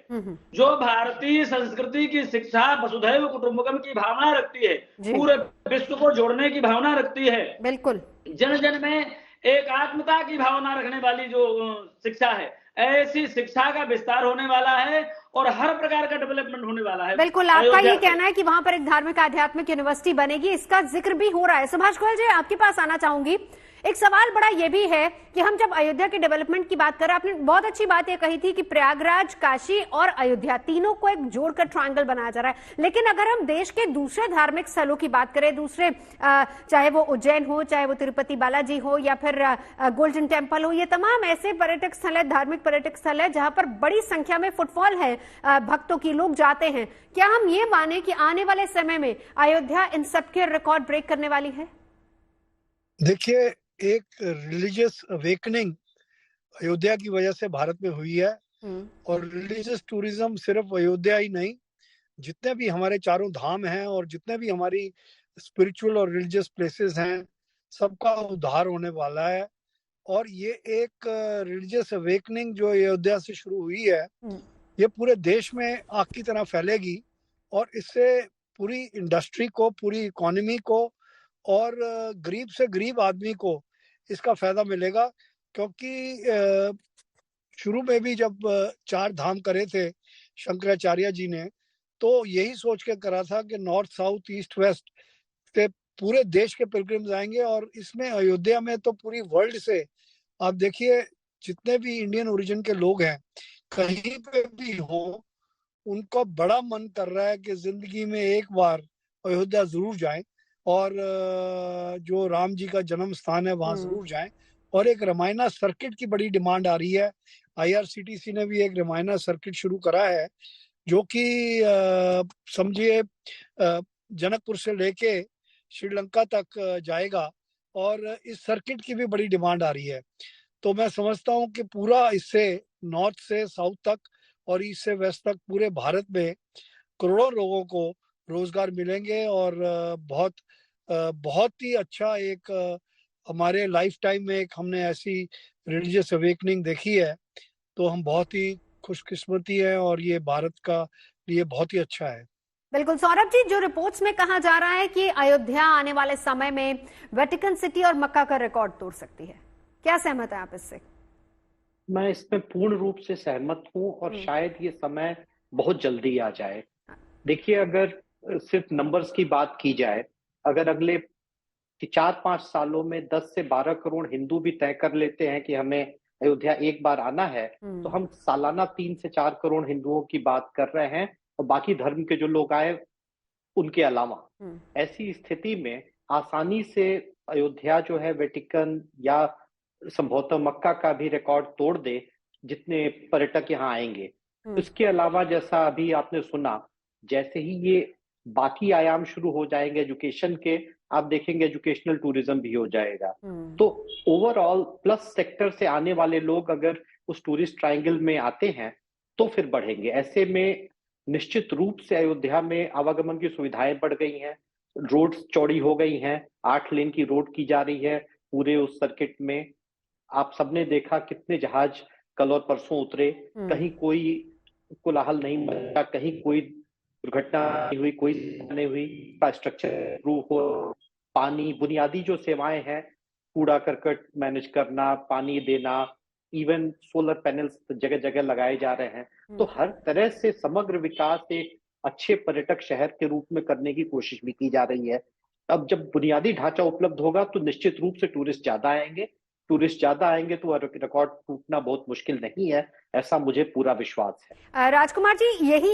जो भारतीय संस्कृति की शिक्षा वसुधैव कुटुंबकम की भावना रखती है, पूरे विश्व को जोड़ने की भावना रखती है, बिल्कुल जन जन में एक आत्मता की भावना रखने वाली जो शिक्षा है, ऐसी शिक्षा का विस्तार होने वाला है और हर प्रकार का डेवलपमेंट होने वाला है। बिल्कुल, आपका ये कहना है कि वहां पर एक धार्मिक आध्यात्मिक यूनिवर्सिटी बनेगी, इसका जिक्र भी हो रहा है। सुभाष गोयल जी, आपके पास आना चाहूंगी। एक सवाल बड़ा ये भी है कि हम जब अयोध्या के डेवलपमेंट की बात कर रहे हैं, आपने बहुत अच्छी बात ये कही थी कि प्रयागराज, काशी और अयोध्या तीनों को एक जोड़कर ट्रायंगल बनाया जा रहा है। लेकिन अगर हम देश के दूसरे धार्मिक स्थलों की बात करें, दूसरे चाहे वो उज्जैन हो, चाहे वो तिरुपति बालाजी हो या फिर गोल्डन टेम्पल हो, ये तमाम ऐसे पर्यटक स्थल है, धार्मिक पर्यटक स्थल है जहां पर बड़ी संख्या में फुटफॉल है, भक्तों की, लोग जाते हैं। क्या हम ये माने कि आने वाले समय में अयोध्या इन सबके रिकॉर्ड ब्रेक करने वाली है? देखिए, एक रिलीजियस अवेकनिंग अयोध्या की वजह से भारत में हुई है और रिलीजियस टूरिज्म सिर्फ अयोध्या ही नहीं, जितने भी हमारे चारों धाम हैं और जितने भी हमारी स्पिरिचुअल और रिलीजियस प्लेसेस हैं, सबका उद्धार होने वाला है। और ये एक रिलीजियस अवेकनिंग जो अयोध्या से शुरू हुई है, ये पूरे देश में आग की तरह फैलेगी और इससे पूरी इंडस्ट्री को, पूरी इकोनॉमी को और गरीब से गरीब आदमी को इसका फायदा मिलेगा। क्योंकि शुरू में भी जब 4 धाम करे थे शंकराचार्य जी ने, तो यही सोच के करा था कि नॉर्थ, साउथ, ईस्ट, वेस्ट से पूरे देश के पिलग्रिम्स आएंगे। और इसमें अयोध्या में तो पूरी वर्ल्ड से, आप देखिए, जितने भी इंडियन ओरिजिन के लोग हैं, कहीं पे भी हो, उनका बड़ा मन कर रहा है कि जिंदगी में एक बार अयोध्या जरूर जाएं और जो राम जी का जन्म स्थान है वहां जरूर जाएं। और एक रामायण सर्किट की बड़ी डिमांड आ रही है। IRCTC ने भी एक रामायण सर्किट शुरू करा है, जो कि समझिए जनकपुर से लेके श्रीलंका तक जाएगा और इस सर्किट की भी बड़ी डिमांड आ रही है। तो मैं समझता हूं कि पूरा इससे नॉर्थ से साउथ तक और ईस्ट से वेस्ट तक पूरे भारत में करोड़ों लोगों को रोजगार मिलेंगे और बहुत ही अच्छा एक हमारे लाइफ टाइम में एक हमने ऐसी रिलीजियस अवेकनिंग देखी है, तो हम बहुत ही खुशकिस्मती है और ये भारत का लिए बहुत ही अच्छा है। बिल्कुल सौरभ जी, जो रिपोर्ट्स में कहा जा रहा है कि अयोध्या आने वाले समय में वेटिकन सिटी और मक्का का रिकॉर्ड तोड़ सकती है, क्या सहमत है आप इससे? मैं इसमें पूर्ण रूप से सहमत हूं और शायद ये समय बहुत जल्दी आ जाए। देखिए, अगर सिर्फ नंबर्स की बात की जाए, अगर अगले 4-5 सालों में 10 से 12 करोड़ हिंदू भी तय कर लेते हैं कि हमें अयोध्या एक बार आना है, तो हम सालाना 3 से 4 करोड़ हिंदुओं की बात कर रहे हैं और बाकी धर्म के जो लोग आए उनके अलावा। ऐसी स्थिति में आसानी से अयोध्या जो है वेटिकन या संभवतः मक्का का भी रिकॉर्ड तोड़ दे, जितने पर्यटक यहाँ आएंगे। इसके अलावा जैसा अभी आपने सुना, जैसे ही ये बाकी आयाम शुरू हो जाएंगे एजुकेशन के, आप देखेंगे एजुकेशनल टूरिज्म भी हो जाएगा। तो ओवरऑल प्लस सेक्टर से आने वाले लोग अगर उस टूरिस्ट ट्रायंगल में आते हैं तो फिर बढ़ेंगे। ऐसे में निश्चित रूप से अयोध्या में आवागमन की सुविधाएं बढ़ गई हैं, रोड्स चौड़ी हो गई हैं, 8 लेन की रोड की जा रही है पूरे उस सर्किट में। आप सबने देखा कितने जहाज कल और परसों उतरे, कहीं कोई कोलाहल नहीं मचा, कहीं कोई दुर्घटना नहीं हुई, कोई नहीं हुई। इंफ्रास्ट्रक्चर इंप्रूव हो, पानी, बुनियादी जो सेवाएं हैं, कूड़ा करकट मैनेज करना, पानी देना, इवन सोलर पैनल्स जगह जगह लगाए जा रहे हैं। तो हर तरह से समग्र विकास एक अच्छे पर्यटक शहर के रूप में करने की कोशिश भी की जा रही है। अब जब बुनियादी ढांचा उपलब्ध होगा तो निश्चित रूप से टूरिस्ट ज्यादा आएंगे तो रिकॉर्ड टूटना बहुत मुश्किल नहीं है, ऐसा मुझे पूरा विश्वास है। राजकुमार जी,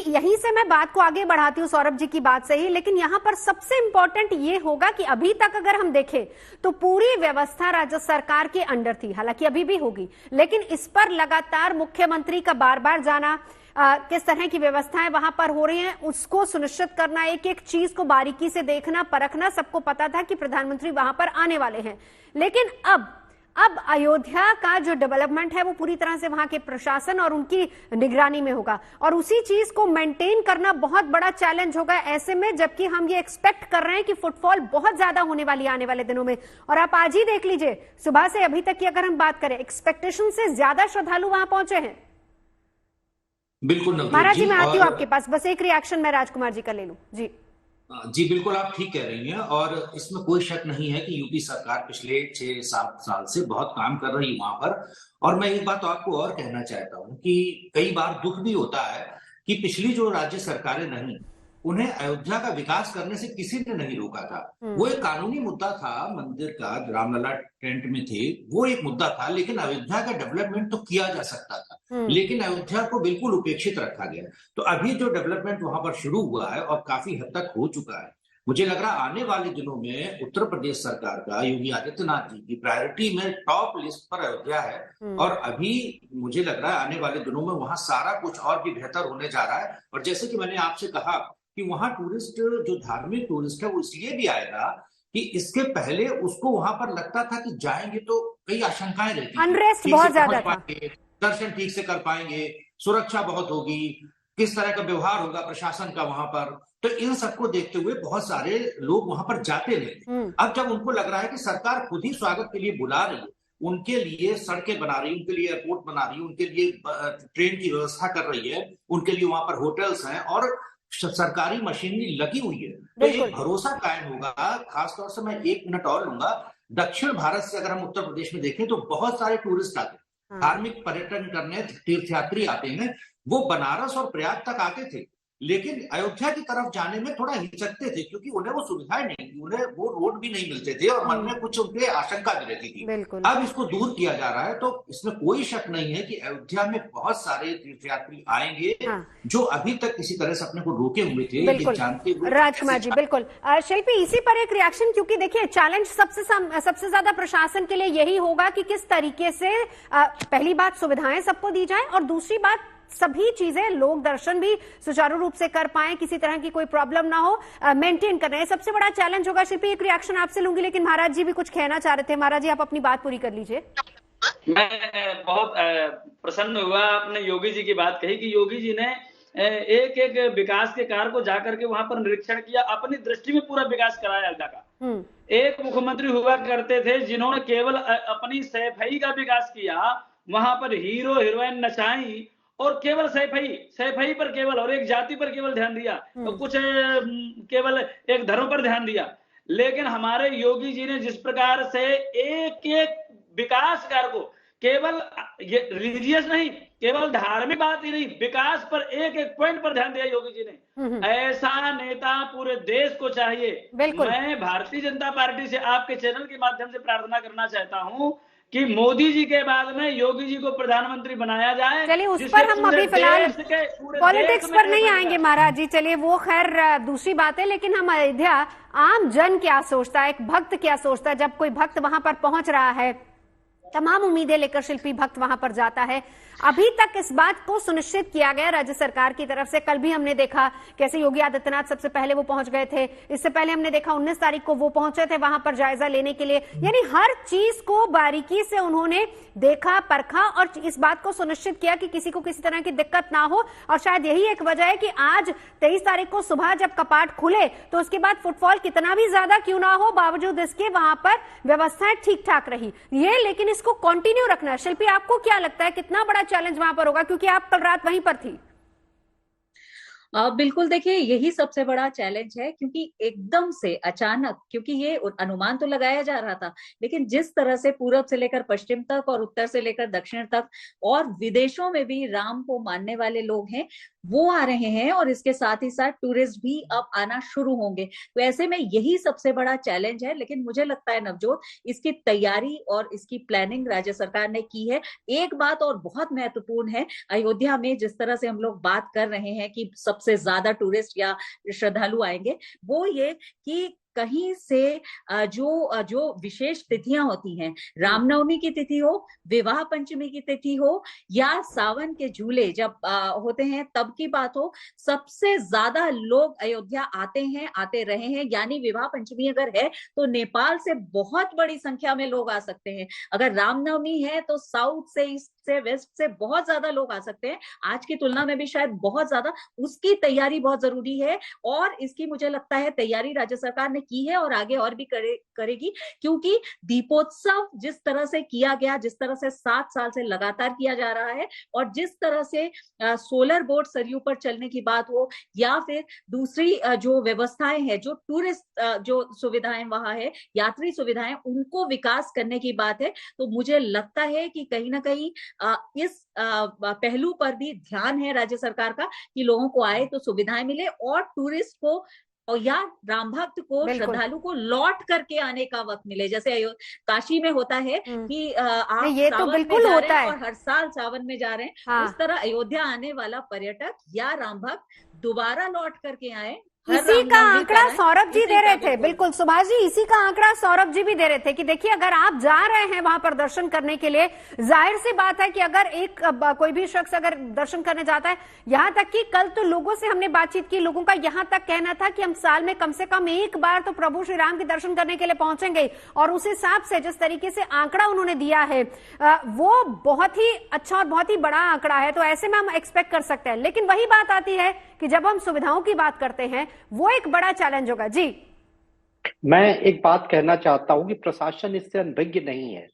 यही से मैं बात को आगे बढ़ाती हूँ सौरभ जी की बात से ही, लेकिन यहाँ पर सबसे इंपॉर्टेंट ये होगा कि अभी तक अगर हम देखें तो पूरी व्यवस्था राज्य सरकार के अंडर थी, हालांकि अभी भी होगी, लेकिन इस पर लगातार मुख्यमंत्री का बार बार जाना, किस तरह की व्यवस्थाएं वहां पर हो रही हैं उसको सुनिश्चित करना, एक एक चीज को बारीकी से देखना, परखना, सबको पता था कि प्रधानमंत्री वहां पर आने वाले हैं। लेकिन अब अयोध्या का जो डेवलपमेंट है वो पूरी तरह से वहां के प्रशासन और उनकी निगरानी में होगा और उसी चीज को मेंटेन करना बहुत बड़ा चैलेंज होगा ऐसे में, जबकि हम ये एक्सपेक्ट कर रहे हैं कि फुटफॉल बहुत ज्यादा होने वाली है आने वाले दिनों में। और आप आज ही देख लीजिए, सुबह से अभी तक की अगर हम बात करें, एक्सपेक्टेशन से ज्यादा श्रद्धालु वहां पहुंचे हैं। बिल्कुल महाराज जी, मैं आती हूँ आपके पास, बस एक रिएक्शन मैं राजकुमार जी का ले लूं जी। जी बिल्कुल, आप ठीक कह रही हैं और इसमें कोई शक नहीं है कि यूपी सरकार पिछले 6-7 साल से बहुत काम कर रही है वहां पर। और मैं एक बात आपको और कहना चाहता हूं कि कई बार दुख भी होता है कि पिछली जो राज्य सरकारें रही, उन्हें अयोध्या का विकास करने से किसी ने नहीं रोका था। वो एक कानूनी मुद्दा था, मंदिर का, रामलला टेंट में थे, वो एक मुद्दा था, लेकिन अयोध्या का डेवलपमेंट तो किया जा सकता था, लेकिन अयोध्या को बिल्कुल उपेक्षित रखा गया। तो अभी जो डेवलपमेंट वहां पर शुरू हुआ है और काफी हद तक हो चुका है, मुझे लग रहा आने वाले दिनों में उत्तर प्रदेश सरकार का, योगी आदित्यनाथ जी की प्रायोरिटी में टॉप लिस्ट पर अयोध्या है। और अभी मुझे लग रहा है आने वाले दिनों में वहां सारा कुछ और भी बेहतर होने जा रहा है। और जैसे कि मैंने आपसे कहा कि वहां टूरिस्ट, जो धार्मिक टूरिस्ट है, वो इसलिए भी आएगा कि इसके पहले उसको वहां पर लगता था कि जाएंगे तो कई आशंकाएं रहती थी, अनरेस्ट बहुत ज्यादा था, दर्शन ठीक से कर पाएंगे, सुरक्षा बहुत होगी, किस तरह का व्यवहार होगा प्रशासन का वहां पर। तो इन सबको देखते हुए बहुत सारे लोग वहां पर जाते नहीं थे। अब जब उनको लग रहा है कि सरकार खुद ही स्वागत के लिए बुला रही है, उनके लिए सड़कें बना रही है, उनके लिए एयरपोर्ट बना रही है, उनके लिए ट्रेन की व्यवस्था कर रही है, उनके लिए वहां पर होटल्स हैं और सरकारी मशीनरी लगी हुई है, तो एक भरोसा कायम होगा। खासतौर से मैं 1 मिनट और लूंगा, दक्षिण भारत से अगर हम उत्तर प्रदेश में देखें तो बहुत सारे टूरिस्ट आते हैं, धार्मिक पर्यटन करने, तीर्थयात्री आते हैं। वो बनारस और प्रयाग तक आते थे, लेकिन अयोध्या की तरफ जाने में थोड़ा हिचकते थे क्योंकि उन्हें वो सुविधाएं नहीं थी, उन्हें वो रोड भी नहीं मिलते थे और मन में कुछ उनके आशंका भी रहती थी। अब इसको दूर किया जा रहा है, तो इसमें कोई शक नहीं है कि अयोध्या में बहुत सारे तीर्थयात्री आएंगे जो अभी तक किसी तरह से अपने को रोके हुए थे, ये जानते हुए। राजकुमार जी, बिल्कुल। शिल्पी, इसी पर एक रिएक्शन, क्योंकि देखिए चैलेंज सबसे ज्यादा प्रशासन के लिए यही होगा कि किस तरीके से पहली बात सुविधाएं सबको दी जाए और दूसरी बात सभी चीजें, लोग दर्शन भी सुचारू रूप से कर पाए, किसी तरह की कोई प्रॉब्लम ना हो, मेंटेन करना है, सबसे बड़ा चैलेंज होगा। शिल्पी, एक रिएक्शन आपसे लूंगी, लेकिन महाराज जी भी कुछ कहना चाह रहे थे। महाराज जी, आप अपनी बात पूरी कर लीजिए। मैं बहुत प्रसन्न हुआ आपने योगी जी की बात कही कि योगी जी ने एक एक विकास के कार्य को जाकर के वहां पर निरीक्षण किया, अपनी दृष्टि में पूरा विकास कराया अयोध्या का। एक मुख्यमंत्री हुआ करते थे जिन्होंने केवल अपनी सैफई का विकास किया, वहां पर हीरो हीरोइन नचाई और केवल सैफई पर केवल, और एक जाति पर केवल ध्यान दिया, तो कुछ केवल एक धर्म पर ध्यान दिया। लेकिन हमारे योगी जी ने जिस प्रकार से एक एक विकास कार्य को, केवल ये रिलीजियस नहीं, केवल धार्मिक बात ही नहीं, विकास पर एक एक पॉइंट पर ध्यान दिया योगी जी ने। ऐसा नेता पूरे देश को चाहिए। मैं भारतीय जनता पार्टी से आपके चैनल के माध्यम से प्रार्थना करना चाहता हूं कि मोदी जी के बाद में योगी जी को प्रधानमंत्री बनाया जाए। चलिए, उस पर हम अभी फिलहाल पॉलिटिक्स पर नहीं आएंगे महाराज जी, चलिए वो खैर दूसरी बात है। लेकिन हम अयोध्या, आम जन क्या सोचता है, एक भक्त क्या सोचता है, जब कोई भक्त वहां पर पहुंच रहा है, तमाम उम्मीदें लेकर शिल्पी भक्त वहां पर जाता है। अभी तक इस बात को सुनिश्चित किया गया राज्य सरकार की तरफ से। कल भी हमने देखा कैसे योगी आदित्यनाथ सबसे पहले वो पहुंच गए थे, इससे पहले हमने देखा 19 तारीख को वो पहुंचे थे वहां पर जायजा लेने के लिए। यानी हर चीज को बारीकी से उन्होंने देखा, परखा और इस बात को सुनिश्चित किया कि किसी को किसी तरह की दिक्कत ना हो। और शायद यही एक वजह है कि आज 23 तारीख को सुबह जब कपाट खुले तो उसके बाद फुटफॉल कितना भी ज्यादा क्यों ना हो, बावजूद इसके वहां पर व्यवस्थाएं ठीक ठाक रही ये, लेकिन इसको कंटिन्यू रखना है। शिल्पी, आपको क्या लगता है कितना बड़ा चैलेंज वहां पर होगा, क्योंकि आप कल रात वहीं पर थी? बिल्कुल, देखिए यही सबसे बड़ा चैलेंज है, क्योंकि एकदम से अचानक, क्योंकि ये अनुमान तो लगाया जा रहा था, लेकिन जिस तरह से पूरब से लेकर पश्चिम तक और उत्तर से लेकर दक्षिण तक और विदेशों में भी राम को मानने वाले लोग हैं वो आ रहे हैं और इसके साथ ही साथ टूरिस्ट भी अब आना शुरू होंगे। तो ऐसे में यही सबसे बड़ा चैलेंज है। लेकिन मुझे लगता है नवजोत, इसकी तैयारी और इसकी प्लानिंग राज्य सरकार ने की है। एक बात और बहुत महत्वपूर्ण है, अयोध्या में जिस तरह से हम लोग बात कर रहे हैं कि सबसे ज्यादा टूरिस्ट या श्रद्धालु आएंगे, वो ये कि कहीं से जो विशेष तिथियां होती हैं, रामनवमी की तिथि हो, विवाह पंचमी की तिथि हो या सावन के झूले जब होते हैं तब की बात हो, सबसे ज्यादा लोग अयोध्या आते हैं, आते रहे हैं। यानी विवाह पंचमी अगर है तो नेपाल से बहुत बड़ी संख्या में लोग आ सकते हैं। अगर रामनवमी है तो साउथ से, ईस्ट से, वेस्ट से बहुत ज्यादा लोग आ सकते हैं, आज की तुलना में भी शायद बहुत ज्यादा। उसकी तैयारी बहुत जरूरी है और इसकी मुझे लगता है तैयारी राज्य सरकार ने की है और आगे और भी करेगी, क्योंकि दीपोत्सव जिस तरह से किया गया, जिस तरह से 7 साल से लगातार किया जा रहा है, और जिस तरह से सोलर बोट सरयू पर चलने की बात हो या फिर दूसरी जो व्यवस्थाएं हैं, जो टूरिस्ट जो सुविधाएं वहां है, यात्री सुविधाएं, उनको विकास करने की बात है, तो मुझे लगता है कि कहीं ना कहीं इस पहलू पर भी ध्यान है राज्य सरकार का कि लोगों को आए तो सुविधाएं मिले और टूरिस्ट को और या राम भक्त को, श्रद्धालु को लौट करके आने का वक्त मिले। जैसे काशी में होता है कि आप ये तो बिल्कुल होता है और हर साल सावन में जा रहे हैं, हाँ। उस तरह अयोध्या आने वाला पर्यटक या राम भक्त दोबारा लौट करके आए। इसी का आंकड़ा सौरभ जी दे रहे थे, बिल्कुल सुभाष जी, इसी का आंकड़ा सौरभ जी भी दे रहे थे कि देखिए अगर आप जा रहे हैं वहां पर दर्शन करने के लिए, जाहिर सी बात है कि अगर कोई भी शख्स अगर दर्शन करने जाता है, यहां तक कि कल तो लोगों से हमने बातचीत की, लोगों का यहां तक कहना था कि हम साल में कम से कम एक बार तो प्रभु श्री राम के दर्शन करने के लिए पहुंचेंगे, और उस हिसाब से जिस तरीके से आंकड़ा उन्होंने दिया है वो बहुत ही अच्छा और बहुत ही बड़ा आंकड़ा है, तो ऐसे में हम एक्सपेक्ट कर सकते हैं। लेकिन वही बात आती है कि जब हम सुविधाओं की बात करते हैं वो एक बड़ा चैलेंज होगा। जी, मैं एक बात कहना चाहता हूं कि प्रशासन इससे अनभिज्ञ नहीं है।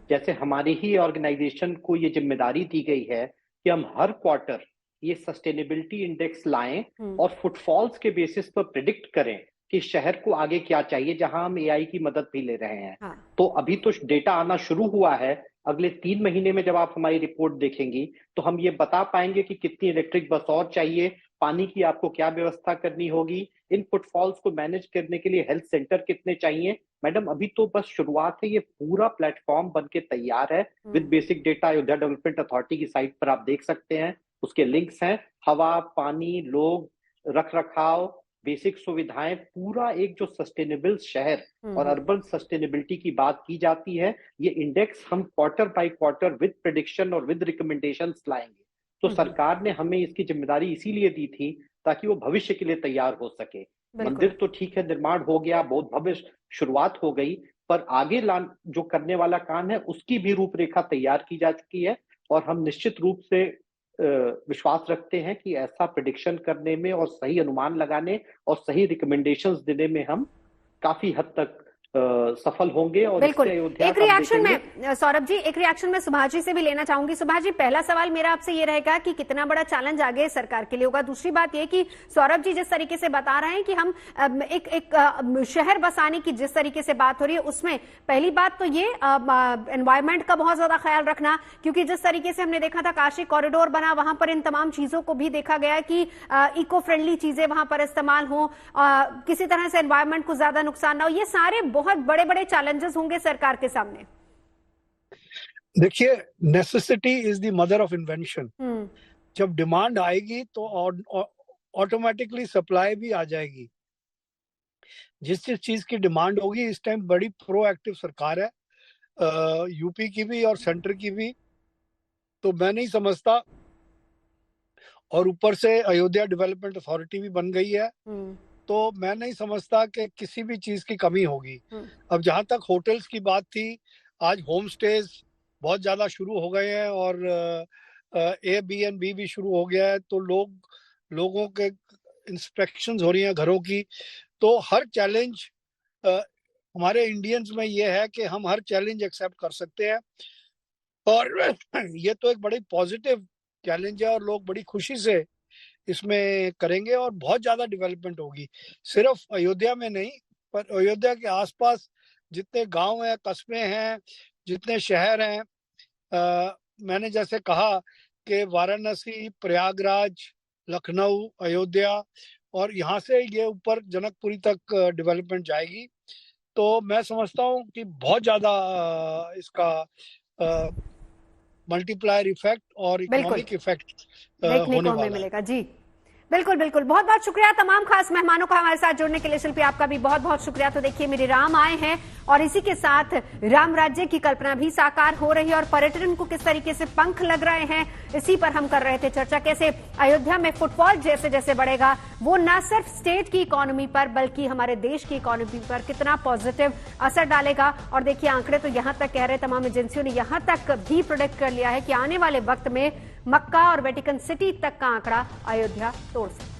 जैसे हमारी ही ऑर्गेनाइजेशन को ये जिम्मेदारी दी गई है कि हम हर क्वार्टर ये सस्टेनेबिलिटी इंडेक्स लाएं और फुटफॉल्स के बेसिस पर प्रिडिक्ट करें कि शहर को आगे क्या चाहिए, जहां हम एआई की मदद भी ले रहे हैं। तो अभी तो डेटा आना शुरू हुआ है, अगले 3 महीने में जब आप हमारी रिपोर्ट देखेंगी तो हम ये बता पाएंगे कि कितनी इलेक्ट्रिक बस और चाहिए, पानी की आपको क्या व्यवस्था करनी होगी, इन फुटफॉल्स को मैनेज करने के लिए हेल्थ सेंटर कितने चाहिए। मैडम अभी तो बस शुरुआत है, ये पूरा प्लेटफॉर्म बन के तैयार है with basic data. Ayodhya development authority की साइट पर आप देख सकते हैं, उसके लिंक्स हैं। हवा, पानी, लोग, रख रखाव, बेसिक सुविधाएं, पूरा एक जो सस्टेनेबल शहर और अर्बन सस्टेनेबिलिटी की बात की जाती है, ये इंडेक्स हम quarter by quarter with prediction और विद रिकमेंडेशंस लाएंगे। तो सरकार ने हमें इसकी जिम्मेदारी इसीलिए दी थी ताकि वो भविष्य के लिए तैयार हो सके। मंदिर तो ठीक है, निर्माण हो गया, बहुत भव्य शुरुआत हो गई, पर आगे जो करने वाला काम है उसकी भी रूपरेखा तैयार की जा चुकी है, और हम निश्चित रूप से विश्वास रखते हैं कि ऐसा प्रेडिक्शन करने में और सही अनुमान लगाने और सही रिकमेंडेशंस देने में हम काफी हद तक सफल होंगे। और बिल्कुल। एक रिएक्शन में सौरभ जी, एक रिएक्शन में सुभाष जी से भी लेना चाहूंगी। सुभाष जी, पहला सवाल मेरा आपसे ये रहेगा कि कितना बड़ा चैलेंज आगे सरकार के लिए होगा। दूसरी बात ये कि सौरभ जी जिस तरीके से बता रहे हैं कि हम एक शहर बसाने की जिस तरीके से बात हो रही है, उसमें पहली बात तो ये एनवायरमेंट का बहुत ज्यादा ख्याल रखना, क्योंकि जिस तरीके से हमने देखा था काशी कॉरिडोर बना, वहां पर इन तमाम चीजों को भी देखा गया कि इको फ्रेंडली चीजें वहां पर इस्तेमाल हो, किसी तरह से एनवायरमेंट को ज्यादा नुकसान ना हो। ये सारे बहुत बड़े बड़े चैलेंजेस होंगे सरकार के सामने। देखिए, necessity is the mother of invention. जब डिमांड आएगी तो ऑटोमेटिकली सप्लाई भी आ जाएगी। जिस जिस चीज की डिमांड होगी, इस टाइम बड़ी प्रोएक्टिव सरकार है, यूपी की भी और सेंटर की भी, तो मैं नहीं समझता। और ऊपर से अयोध्या डेवलपमेंट अथॉरिटी भी बन गई है, तो मैं नहीं समझता कि किसी भी चीज की कमी होगी। अब जहां तक होटल्स की बात थी, आज होम स्टेज बहुत ज्यादा शुरू हो गए हैं और एयरबीएनबी भी शुरू हो गया है, तो लोगों के इंस्पेक्शंस हो रही हैं घरों की। तो हर चैलेंज हमारे इंडियंस में ये है कि हम हर चैलेंज एक्सेप्ट कर सकते हैं, और ये तो एक बड़ी पॉजिटिव चैलेंज है और लोग बड़ी खुशी से इसमें करेंगे और बहुत ज्यादा डेवलपमेंट होगी। सिर्फ अयोध्या में नहीं, पर अयोध्या के आसपास जितने गांव हैं, कस्बे हैं, जितने शहर हैं, मैंने जैसे कहा कि वाराणसी, प्रयागराज, लखनऊ, अयोध्या और यहाँ से ये ऊपर जनकपुरी तक डेवलपमेंट जाएगी। तो मैं समझता हूँ कि बहुत ज्यादा इसका मल्टीप्लायर इफेक्ट और इकोनॉमिक इफेक्ट होने वाला है। मिलेगा। जी बिल्कुल बिल्कुल, बहुत बहुत शुक्रिया तमाम खास मेहमानों का हमारे साथ जुड़ने के लिए। शिल्पी, आपका भी बहुत बहुत शुक्रिया। तो देखिए, मेरे राम आए हैं और इसी के साथ राम राज्य की कल्पना भी साकार हो रही है और पर्यटन को किस तरीके से पंख लग रहे हैं, इसी पर हम कर रहे थे चर्चा। कैसे अयोध्या में फुटफॉल जैसे जैसे बढ़ेगा, वो न सिर्फ स्टेट की इकोनॉमी पर बल्कि हमारे देश की इकोनॉमी पर कितना पॉजिटिव असर डालेगा। और देखिए, आंकड़े तो यहां तक कह रहे, तमाम एजेंसियों ने यहां तक भी प्रोडिक्ट कर लिया है कि आने वाले वक्त में मक्का और वेटिकन सिटी तक का आंकड़ा अयोध्या तोड़ सकता है।